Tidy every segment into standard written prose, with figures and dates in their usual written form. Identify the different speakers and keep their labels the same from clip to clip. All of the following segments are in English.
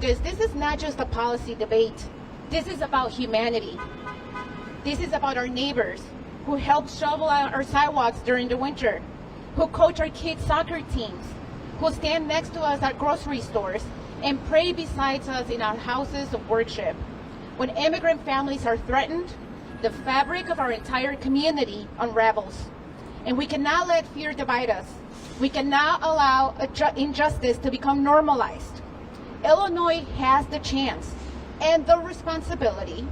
Speaker 1: you this is not just a policy debate. This is about humanity. This is about our neighbors who help shovel out our sidewalks during the winter, who coach our kids' soccer teams, who stand next to us at grocery stores and pray beside us in our houses of worship. When immigrant families are threatened, the fabric of our entire community unravels. And we cannot let fear divide us. We cannot allow injustice to become normalized. Illinois has the chance and the responsibility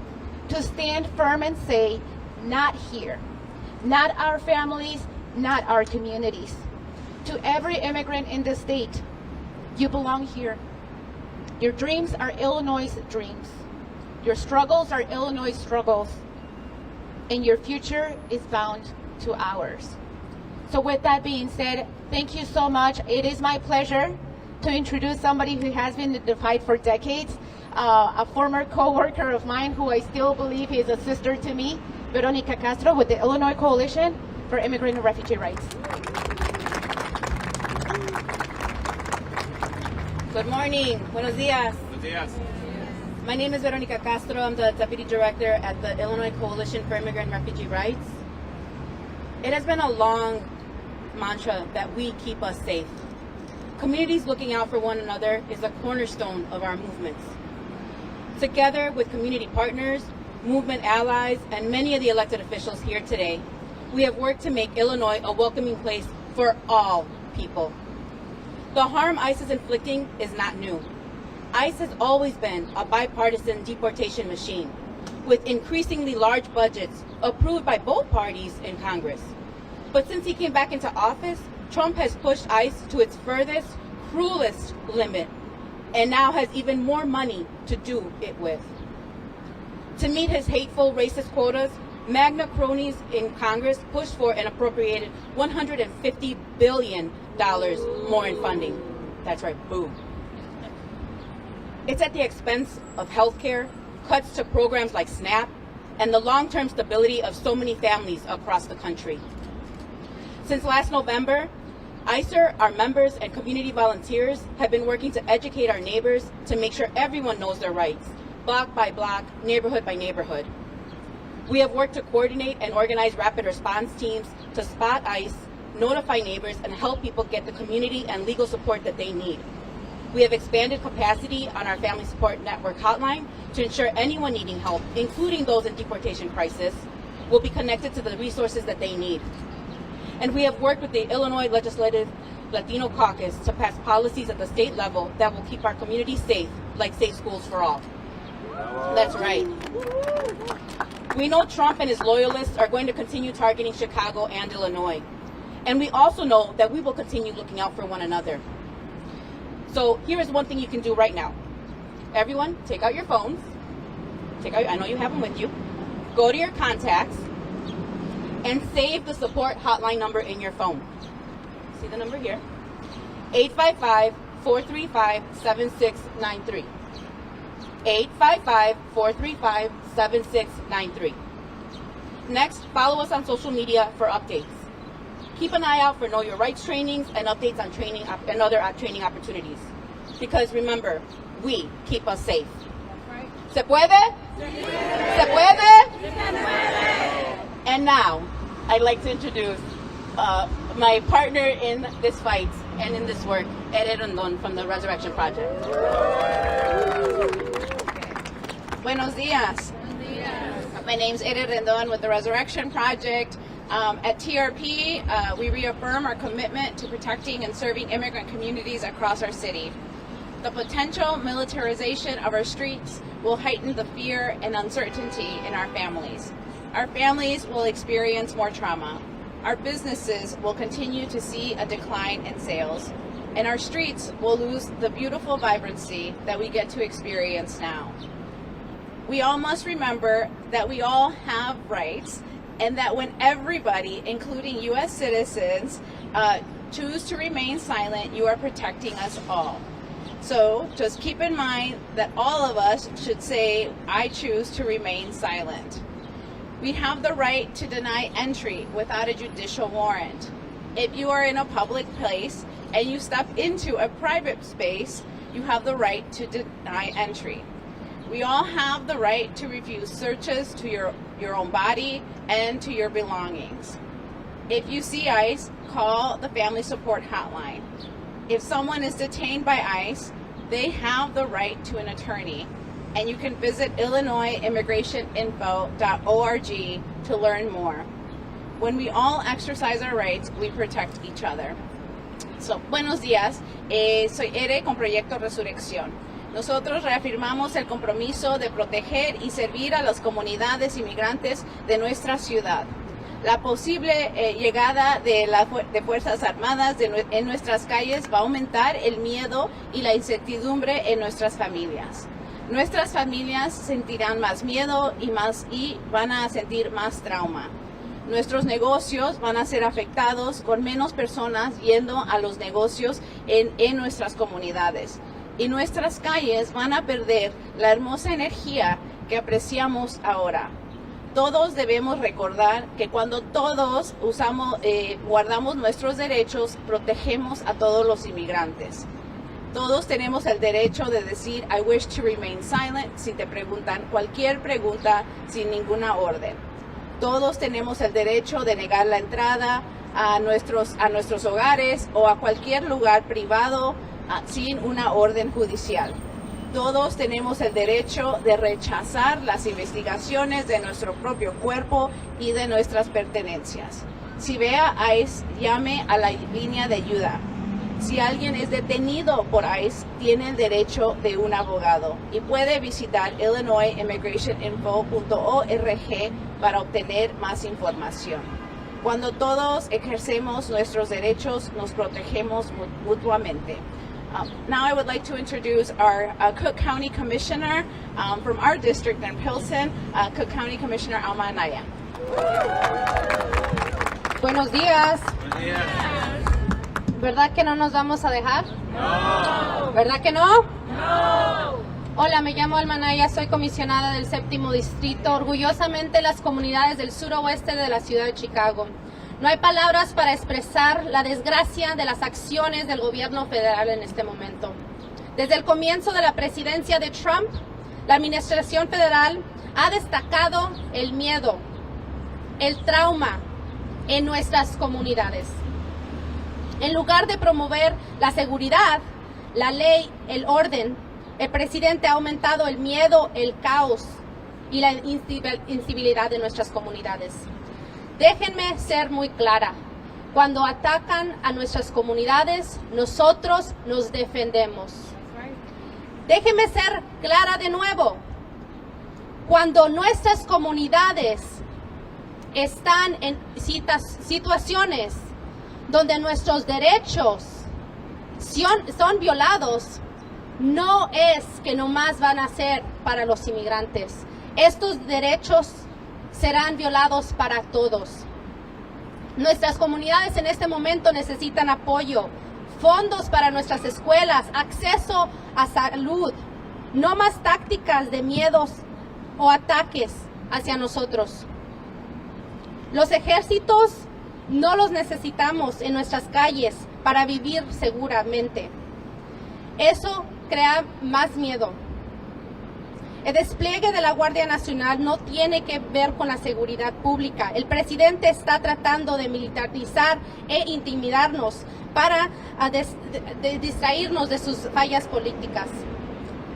Speaker 1: to stand firm and say, not here, not our families, not our communities. To every immigrant in the state, you belong here. Your dreams are Illinois' dreams. Your struggles are Illinois' struggles. And your future is bound to ours. So with that being said, thank you so much. It is my pleasure to introduce somebody who has been in the fight for decades, a former co-worker of mine who I still believe is a sister to me, Veronica Castro with the Illinois Coalition for Immigrant and Refugee Rights.
Speaker 2: Good morning. Buenos dias.
Speaker 3: Buenos dias.
Speaker 2: My name is Veronica Castro. I'm the Deputy Director at the Illinois Coalition for Immigrant and Refugee Rights. It has been a long mantra that we keep us safe. Communities looking out for one another is a cornerstone of our movements. Together with community partners, movement allies, and many of the elected officials here today, we have worked to make Illinois a welcoming place for all people. The harm ICE is inflicting is not new. ICE has always been a bipartisan deportation machine, with increasingly large budgets approved by both parties in Congress. But since he came back into office, Trump has pushed ICE to its furthest, cruelest limit, and now has even more money to do it with. To meet his hateful racist quotas, Magna cronies in Congress pushed for and appropriated $150 billion more in funding. That's right, boo. It's at the expense of healthcare, cuts to programs like SNAP, and the long-term stability of so many families across the country. Since last November, ICER, our members, and community volunteers have been working to educate our neighbors to make sure everyone knows their rights, block by block, neighborhood by neighborhood. We have worked to coordinate and organize rapid response teams to spot ICE, notify neighbors, and help people get the community and legal support that they need. We have expanded capacity on our Family Support Network hotline to ensure anyone needing help, including those in deportation crisis, will be connected to the resources that they need. And we have worked with the Illinois Legislative Latino Caucus to pass policies at the state level that will keep our communities safe, like Safe Schools for All. That's right. We know Trump and his loyalists are going to continue targeting Chicago and Illinois. And we also know that we will continue looking out for one another. So here is one thing you can do right now. Everyone, take out your phones. I know you have them with you. Go to your contacts and save the support hotline number in your phone. See the number here? 855-435-7693. 855-435-7693. Next, follow us on social media for updates. Keep an eye out for Know Your Rights trainings and updates on training and other training opportunities. Because remember, we keep us safe.
Speaker 1: Right.
Speaker 2: ¿Se puede? ¿Se puede? And now, I'd like to introduce my partner in this fight and in this work, Edith Rondon from the Resurrection Project.
Speaker 4: Buenos dias. My name's Edith Rondon with the Resurrection Project. At TRP, we reaffirm our commitment to protecting and serving immigrant communities across our city. The potential militarization of our streets will heighten the fear and uncertainty in our families. Our families will experience more trauma. Our businesses will continue to see a decline in sales. And our streets will lose the beautiful vibrancy that we get to experience now. We all must remember that we all have rights, and that when everybody, including U.S. citizens, choose to remain silent, you are protecting us all. So just keep in mind that all of us should say, I choose to remain silent. We have the right to deny entry without a judicial warrant. If you are in a public place and you step into a private space, you have the right to deny entry. We all have the right to refuse searches to your own body and to your belongings. If you see ICE, call the Family Support Hotline. If someone is detained by ICE, they have the right to an attorney, and you can visit IllinoisImmigrationInfo.org to learn more. When we all exercise our rights, we protect each other. So, buenos días, soy Ere con Proyecto Resurrección. Nosotros reafirmamos el compromiso de proteger y servir a las comunidades inmigrantes de nuestra ciudad. La posible llegada de Fuerzas Armadas en nuestras calles va a aumentar el miedo y la incertidumbre en nuestras familias. Nuestras familias sentirán más miedo y van a sentir más trauma. Nuestros negocios van a ser afectados con menos personas yendo a los negocios en nuestras comunidades. Y nuestras calles van a perder la hermosa energía que apreciamos ahora. Todos debemos recordar que cuando todos guardamos nuestros derechos, protegemos a todos los inmigrantes. Todos tenemos el derecho de decir I wish to remain silent si te preguntan cualquier pregunta sin ninguna orden. Todos tenemos el derecho de negar la entrada a nuestros hogares o a cualquier lugar privado sin una orden judicial. Todos tenemos el derecho de rechazar las investigaciones de nuestro propio cuerpo y de nuestras pertenencias. Si ve a ICE, llame a la línea de ayuda. Si alguien es detenido por ICE, tiene el derecho de un abogado y puede visitar IllinoisImmigrationInfo.org para obtener más información. Cuando todos ejercemos nuestros derechos, nos protegemos mutuamente. Now I would like to introduce our Cook County Commissioner from our district in Pilsen, Cook County Commissioner Alma Anaya.
Speaker 3: Buenos días.
Speaker 5: Buenos días.
Speaker 3: ¿Verdad que no nos vamos a dejar?
Speaker 5: No.
Speaker 3: ¿Verdad que no?
Speaker 5: No.
Speaker 3: Hola, me llamo Alma Anaya, soy comisionada del 7º Distrito, orgullosamente las comunidades del suroeste de la ciudad de Chicago. No hay palabras para expresar la desgracia de las acciones del gobierno federal en este momento. Desde el comienzo de la presidencia de Trump, la administración federal ha destacado el miedo, el trauma en nuestras comunidades. En lugar de promover la seguridad, la ley, el orden, el presidente ha aumentado el miedo, el caos y la incivilidad de nuestras comunidades. Déjenme ser muy clara. Cuando atacan a nuestras comunidades, nosotros nos defendemos. Déjenme ser clara de nuevo. Cuando nuestras comunidades están en situaciones donde nuestros derechos son violados, no es que nomás van a ser para los inmigrantes. Estos derechos serán violados para todos. Nuestras comunidades en este momento necesitan apoyo, fondos para nuestras escuelas, acceso a salud, no más tácticas de miedos o ataques hacia nosotros. Los ejércitos no los necesitamos en nuestras calles para vivir seguramente. Eso crea más miedo. El despliegue de la Guardia Nacional no tiene que ver con la seguridad pública. El presidente está tratando de militarizar e intimidarnos para distraernos de sus fallas políticas.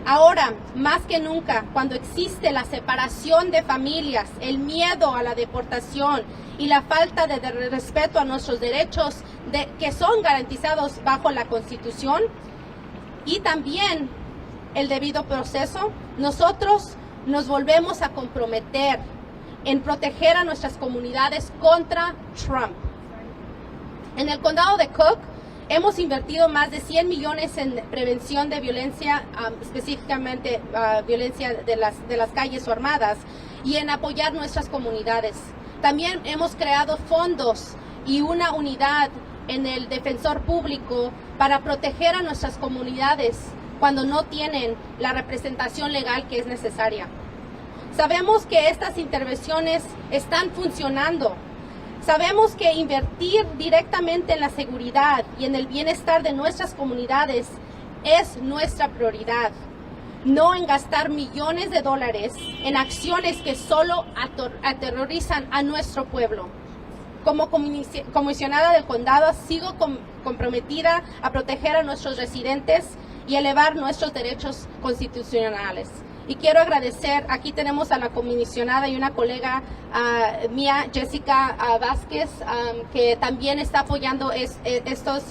Speaker 3: Ahora, más que nunca, cuando existe la separación de familias, el miedo a la deportación y la falta de respeto a nuestros derechos que son garantizados bajo la Constitución, y también el debido proceso, nosotros nos volvemos a comprometer en proteger a nuestras comunidades contra Trump. En el condado de Cook hemos invertido más de 100 millones en prevención de violencia, específicamente violencia de las calles o armadas, y en apoyar nuestras comunidades. También hemos creado fondos y una unidad en el defensor público para proteger a nuestras comunidades cuando no tienen la representación legal que es necesaria. Sabemos que estas intervenciones están funcionando. Sabemos que invertir directamente en la seguridad y en el bienestar de nuestras comunidades es nuestra prioridad, no en gastar millones de dólares en acciones que solo aterrorizan a nuestro pueblo. Como comisionada del condado, sigo comprometida a proteger a nuestros residentes y elevar nuestros derechos constitucionales. Y quiero agradecer, aquí tenemos a la comisionada y una colega mía, Jessica Vázquez, que también está apoyando estas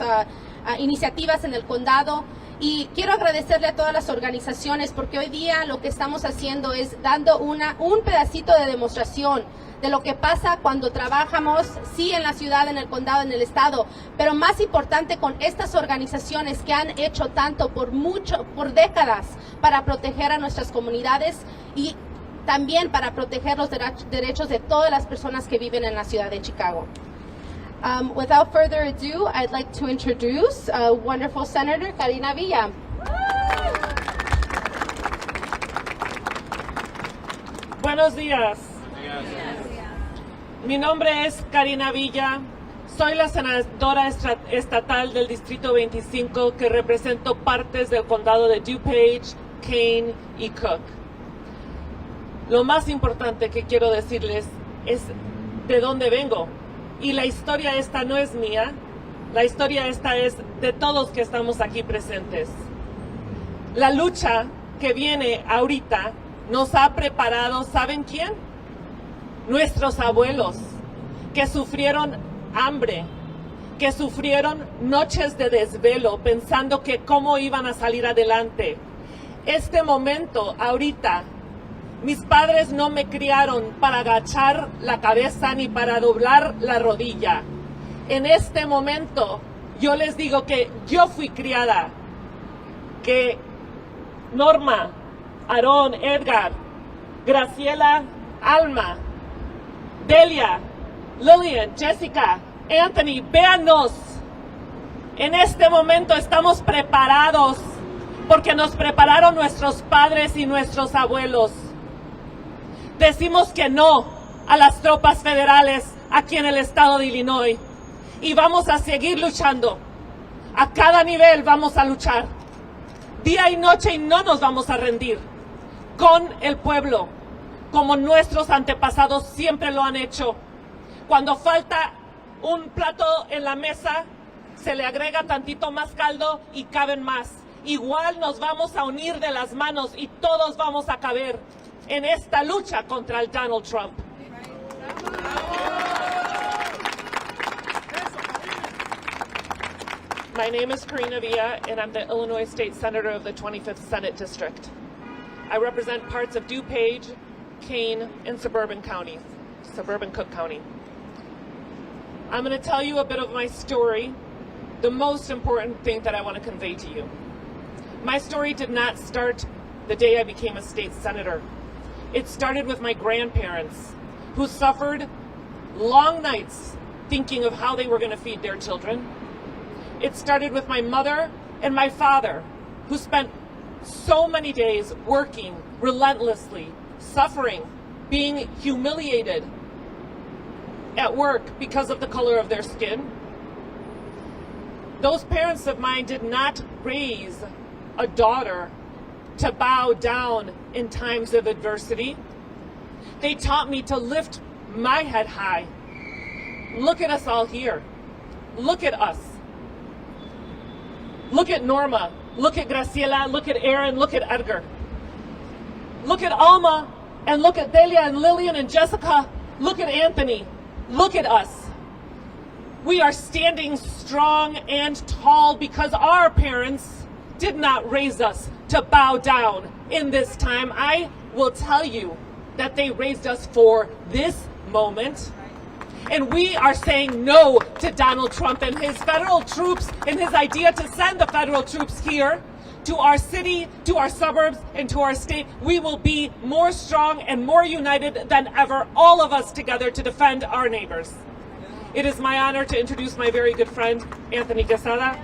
Speaker 3: iniciativas en el condado. Y quiero agradecerle a todas las organizaciones porque hoy día lo que estamos haciendo es dando un pedacito de demostración de lo que pasa cuando trabajamos, sí, en la ciudad, en el condado, en el estado, pero más importante con estas organizaciones que han hecho tanto por décadas para proteger a nuestras comunidades y también para proteger los derechos de todas las personas que viven en la ciudad de Chicago. Without further ado, I'd like to introduce wonderful Senator Karina Villa.
Speaker 6: Buenos días. Mi nombre es Karina Villa. Soy la senadora estatal del Distrito 25 que represento partes del condado de DuPage, Kane y Cook. Lo más importante que quiero decirles es de dónde vengo. Y la historia esta no es mía, la historia esta es de todos que estamos aquí presentes. La lucha que viene ahorita nos ha preparado, ¿saben quién? Nuestros abuelos, que sufrieron hambre, que sufrieron noches de desvelo pensando que cómo iban a salir adelante. Este momento ahorita, mis padres no me criaron para agachar la cabeza ni para doblar la rodilla. En este momento, yo les digo que yo fui criada, que Norma, Aarón, Edgar, Graciela, Alma, Delia, Lillian, Jessica, Anthony, véannos. En este momento estamos preparados porque nos prepararon nuestros padres y nuestros abuelos. Decimos que no a las tropas federales aquí en el estado de Illinois y vamos a seguir luchando. A cada nivel vamos a luchar, día y noche, y no nos vamos a rendir con el pueblo, como nuestros antepasados siempre lo han hecho. Cuando falta un plato en la mesa, se le agrega tantito más caldo y caben más. Igual nos vamos a unir de las manos y todos vamos a caber en esta lucha contra el Donald Trump. My name is Karina Villa, and I'm the Illinois State Senator of the 25th Senate District. I represent parts of DuPage, Kane, and suburban Cook County. I'm going to tell you a bit of my story, the most important thing that I want to convey to you. My story did not start the day I became a state senator. It started with my grandparents, who suffered long nights thinking of how they were going to feed their children. It started with my mother and my father, who spent so many days working relentlessly, suffering, being humiliated at work because of the color of their skin. Those parents of mine did not raise a daughter to bow down in times of adversity. They taught me to lift my head high. Look at us all here. Look at us. Look at Norma. Look at Graciela. Look at Aaron. Look at Edgar. Look at Alma. And look at Delia and Lillian and Jessica. Look at Anthony. Look at us. We are standing strong and tall because our parents did not raise us to bow down in this time. I will tell you that they raised us for this moment. And we are saying no to Donald Trump and his federal troops and his idea to send the federal troops here to our city, to our suburbs, and to our state. We will be more strong and more united than ever, all of us together, to defend our neighbors. It is my honor to introduce my very good friend, Anthony Quesada,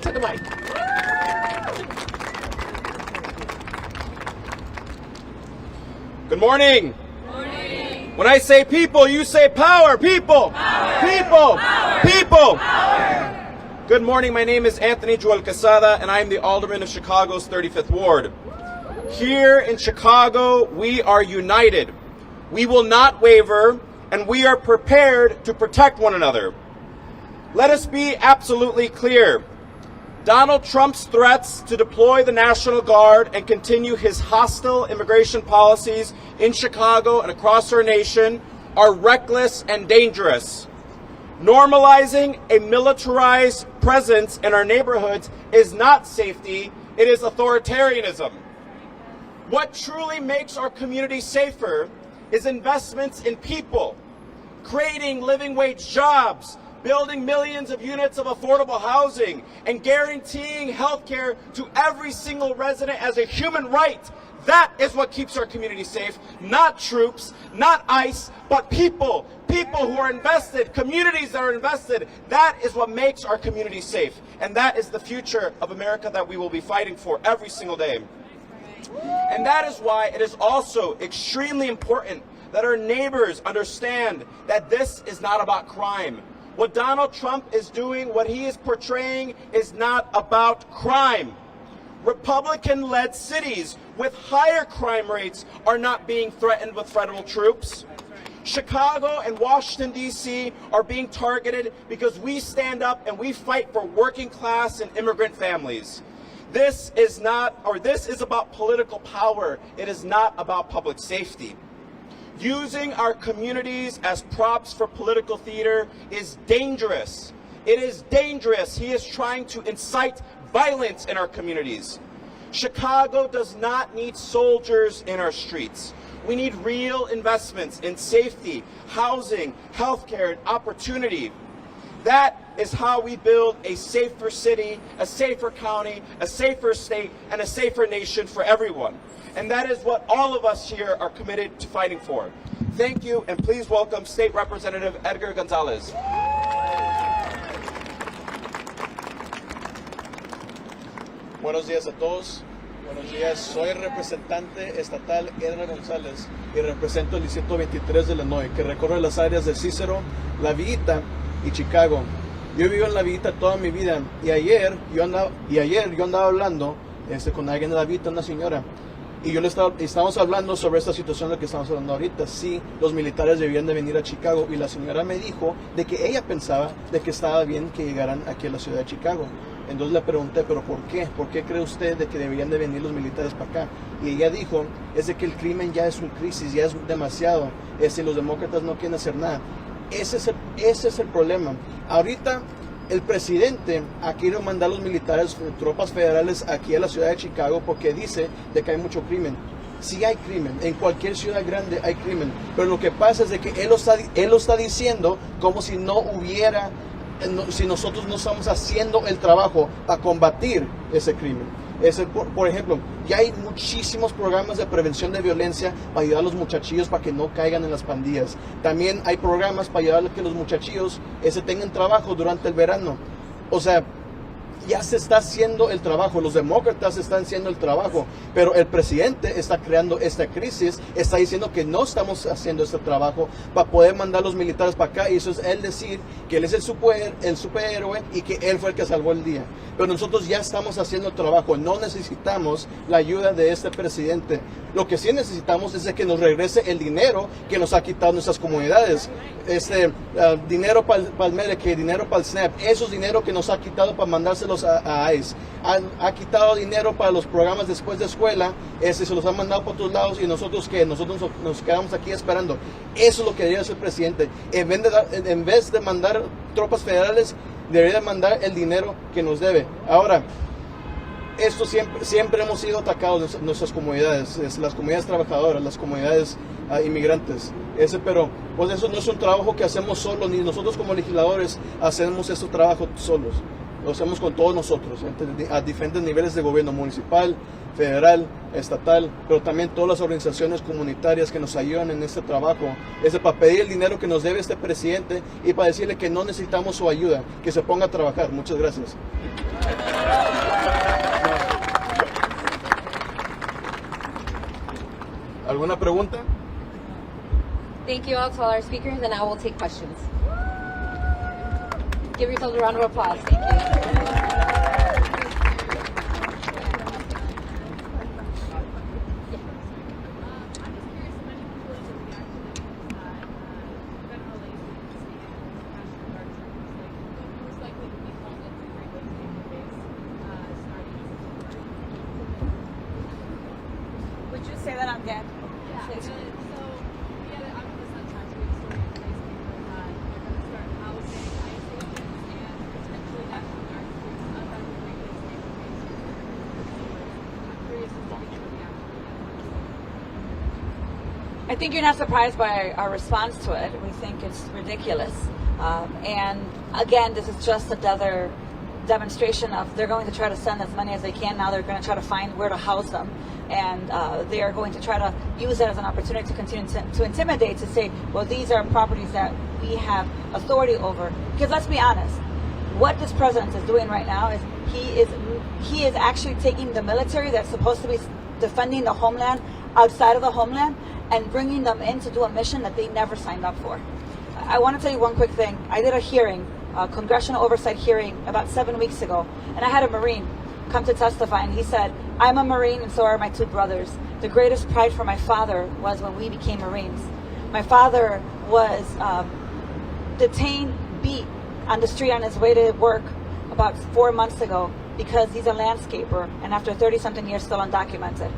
Speaker 6: to the mic.
Speaker 7: Good morning. When I say people, you say power. People. Power. People. Power. People. Power. Good morning, my name is Anthony Joel Quesada, and I am the Alderman of Chicago's 35th Ward. Here in Chicago, we are united. We will not waver, and we are prepared to protect one another. Let us be absolutely clear. Donald Trump's threats to deploy the National Guard and continue his hostile immigration policies in Chicago and across our nation are reckless and dangerous. Normalizing a militarized presence in our neighborhoods is not safety, it is authoritarianism. What truly makes our community safer is investments in people, creating living wage jobs, building millions of units of affordable housing, and guaranteeing health care to every single resident as a human right. That is what keeps our community safe, not troops, not ICE, but people. People who are invested, communities that are invested. That is what makes our community safe. And that is the future of America that we will be fighting for every single day. And that is why it is also extremely important that our neighbors understand that this is not about crime. What Donald Trump is doing, what he is portraying, is not about crime. Republican-led cities with higher crime rates are not being threatened with federal troops. Chicago and Washington, D.C. are being targeted because we stand up and we fight for working class and immigrant families. This is about political power. It is not about public safety. Using our communities as props for political theater is dangerous. It is dangerous. He is trying to incite violence in our communities. Chicago does not need soldiers in our streets. We need real investments in safety, housing, healthcare, and opportunity. That is how we build a safer city, a safer county, a safer state, and a safer nation for everyone. And that is what all of us here are committed to fighting for. Thank you, and please welcome State Representative Edgar Gonzalez.
Speaker 8: Buenos días a todos. Buenos días. Soy el representante estatal Edgar González y represento el Distrito 23 de Illinois, que recorre las áreas de Cicero, La Villita y Chicago. Yo vivo en La Villita toda mi vida y ayer yo andaba hablando con alguien de La Villita, una señora, y estábamos hablando sobre esta situación de la que estamos hablando ahorita. Sí, los militares debían de venir a Chicago, y la señora me dijo de que ella pensaba de que estaba bien que llegaran aquí a la ciudad de Chicago. Entonces le pregunté, ¿pero por qué? ¿Por qué cree usted de que deberían de venir los militares para acá? Y ella dijo, es de que el crimen ya es una crisis, ya es demasiado. Los demócratas no quieren hacer nada. Ese es el problema. Ahorita el presidente ha querido mandar los militares, tropas federales aquí a la ciudad de Chicago porque dice de que hay mucho crimen. Sí hay crimen, en cualquier ciudad grande hay crimen, pero lo que pasa es de que él lo está diciendo como si no hubiera, si nosotros no estamos haciendo el trabajo para combatir ese crimen. Por ejemplo, ya hay muchísimos programas de prevención de violencia para ayudar a los muchachillos para que no caigan en las pandillas. También hay programas para ayudar a que los muchachillos tengan trabajo durante el verano. O sea, ya se está haciendo el trabajo, los demócratas están haciendo el trabajo, pero el presidente está creando esta crisis, está diciendo que no estamos haciendo este trabajo para poder mandar los militares para acá, y eso es él decir que él es el superhéroe y que él fue el que salvó el día. Pero nosotros ya estamos haciendo el trabajo, no necesitamos la ayuda de este presidente. Lo que sí necesitamos es de que nos regrese el dinero que nos ha quitado nuestras comunidades. Dinero para el Medicaid, dinero para el SNAP, esos dinero que nos ha quitado para mandárselos a ICE. Ha quitado dinero para los programas después de escuela, se los han mandado por otros lados, y nosotros nos quedamos aquí esperando. Eso es lo que debería hacer el presidente. En vez de mandar tropas federales, debería mandar el dinero que nos debe. Ahora, esto siempre hemos sido atacados en nuestras comunidades, las comunidades trabajadoras, las comunidades inmigrantes. Pero pues eso no es un trabajo que hacemos solos, ni nosotros como legisladores hacemos este trabajo solos. Lo hacemos con todos nosotros, a diferentes niveles de gobierno, municipal, federal, estatal, pero también todas las organizaciones comunitarias que nos ayudan en este trabajo. Para pedir el dinero que nos debe este presidente y para decirle que no necesitamos su ayuda, que se ponga a trabajar. Muchas gracias. ¿Alguna pregunta?
Speaker 3: Thank you all to all our speakers, and now we'll take questions. Give yourselves a round of applause. Thank you.
Speaker 9: say that again?
Speaker 10: I think you're not surprised by our response to it. We think it's ridiculous. And again, this is just another demonstration of they're going to try to send as many as they can. Now they're going to try to find where to house them. And they are going to try to use that as an opportunity to continue to intimidate, to say, well, these are properties that we have authority over. Because let's be honest, what this president is doing right now is he is actually taking the military that's supposed to be defending the homeland outside of the homeland and bringing them in to do a mission that they never signed up for. I want to tell you one quick thing. I did a hearing, a congressional oversight hearing about 7 weeks ago, and I had a Marine come to testify, and he said, I'm a Marine and so are my two brothers. The greatest pride for my father was when we became Marines. My father was detained, beat on the street on his way to work about 4 months ago because he's a landscaper, and after 30-something years still undocumented.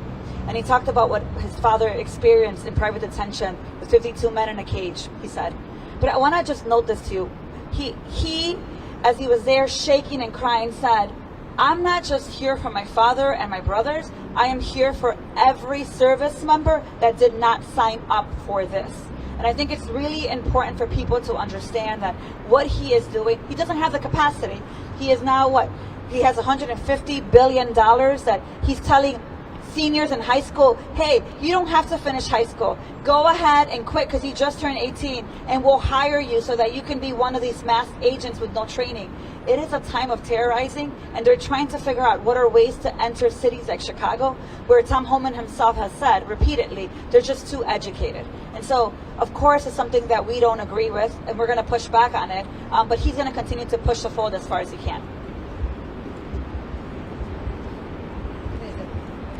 Speaker 10: And he talked about what his father experienced in private detention with 52 men in a cage, he said. But I want to just note this to you. He, as he was there shaking and crying, said, I'm not just here for my father and my brothers. I am here for every service member that did not sign up for this. And I think it's really important for people to understand that what he is doing, he doesn't have the capacity. He is now what? He has $150 billion that he's telling seniors in high school, hey, you don't have to finish high school. Go ahead and quit because you just turned 18 and we'll hire you so that you can be one of these mass agents with no training. It is a time of terrorizing, and they're trying to figure out what are ways to enter cities like Chicago, where Tom Homan himself has said repeatedly, they're just too educated. And so, of course, it's something that we don't agree with, and we're going to push back on it, but he's going to continue to push the fold as far as he can.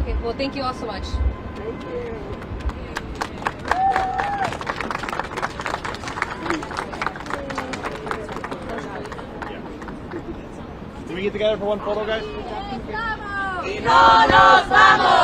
Speaker 3: Okay, well, thank you all so much.
Speaker 5: Thank you.
Speaker 8: Can we get together for one photo, guys?
Speaker 5: ¡Y no nos vamos!